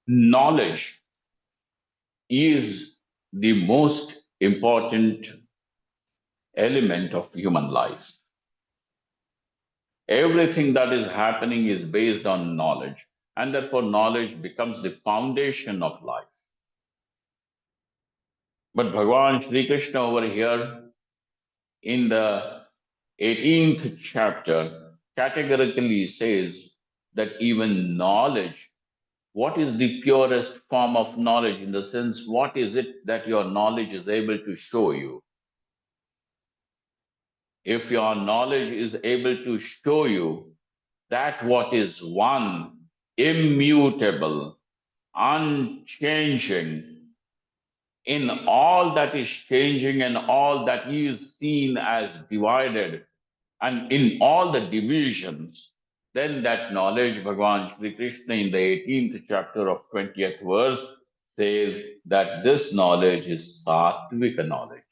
knowledge is the most important element of human life. Everything that is happening is based on knowledge, and therefore knowledge becomes the foundation of life. But Bhagavan Sri Krishna over here in the 18th chapter categorically says that even knowledge, what is the purest form of knowledge, in the sense, what is it that your knowledge is able to show you? If your knowledge is able to show you that what is one, immutable, unchanging, in all that is changing and all that is seen as divided, and in all the divisions, then that knowledge, Bhagavan Sri Krishna in the 18th chapter of 20th verse says that this knowledge is sattvika knowledge.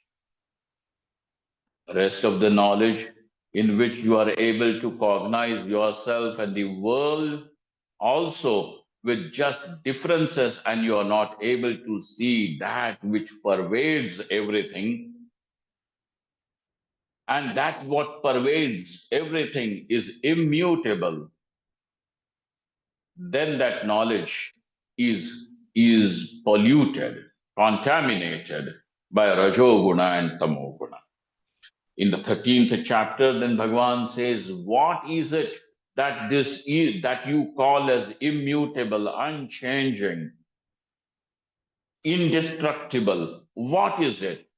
Rest of the knowledge in which you are able to cognize yourself and the world also with just differences, and you are not able to see that which pervades everything, and that what pervades everything is immutable, then that knowledge is polluted, contaminated by rajoguna and tamoguna. In the 13th chapter, then Bhagavan says, what is it that this is that you call as immutable, unchanging, indestructible? What is it?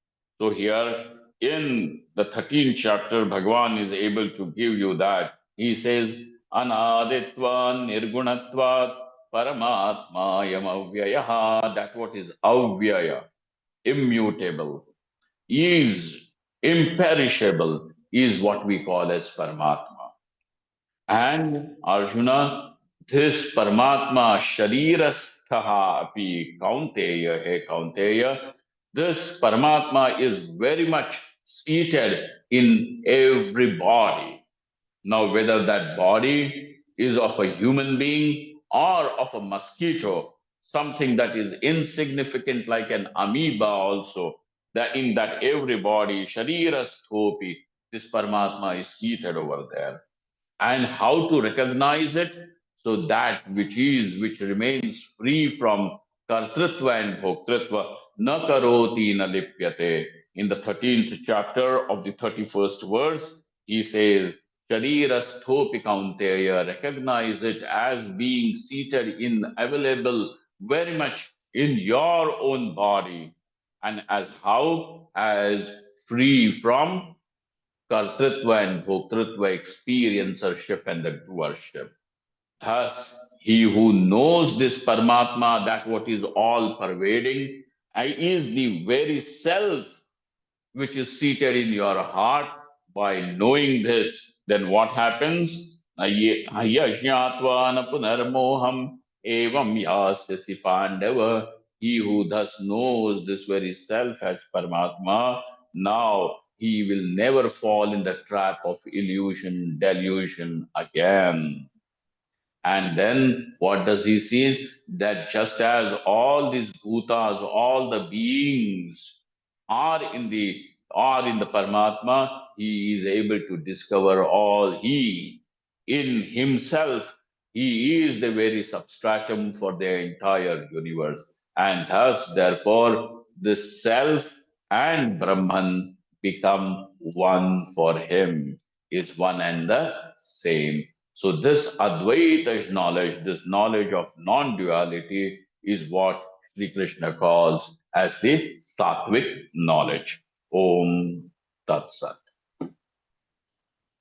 So here in the 13th chapter, Bhagavan is able to give you that. He says, Anaditva nirgunatva paramatmayam avyayaha. That what is avyaya, immutable, is imperishable, is what we call as Paramatma. And Arjuna, this Paramatma Sharirasthaha api Kaunteya, he Kaunteya, this Paramatma is very much seated in every body. Now, whether that body is of a human being or of a mosquito, something that is insignificant like an amoeba also, that in that every body, Sharirasthopi, this Paramatma is seated over there. And how to recognize it? So that which remains free from kartritva and bhoktritva, na karoti na lipyate. In the 13th chapter of the 31st verse, he says, Sharirasthopi kaunteya, recognize it as being seated in, available very much in your own body. And as how? As free from kartritva and bhoktritva, experiencership and the doership. Thus, he who knows this Paramatma, that what is all pervading, is the very self which is seated in your heart. By knowing this, then what happens? Ayashyatva punarmoham evam yasyasi pandava. He who thus knows this very self as Paramatma, now he will never fall in the trap of illusion, delusion again. And then what does he see? That just as all these bhutas, all the beings are in the Paramatma, he is able to discover all. He in himself, he is the very substratum for the entire universe. And thus, therefore, the self and Brahman become one for him, is one and the same. So this Advaita knowledge, this knowledge of non-duality, is what Sri Krishna calls as the Sattvic knowledge. Om Tat Sat.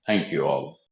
Thank you all.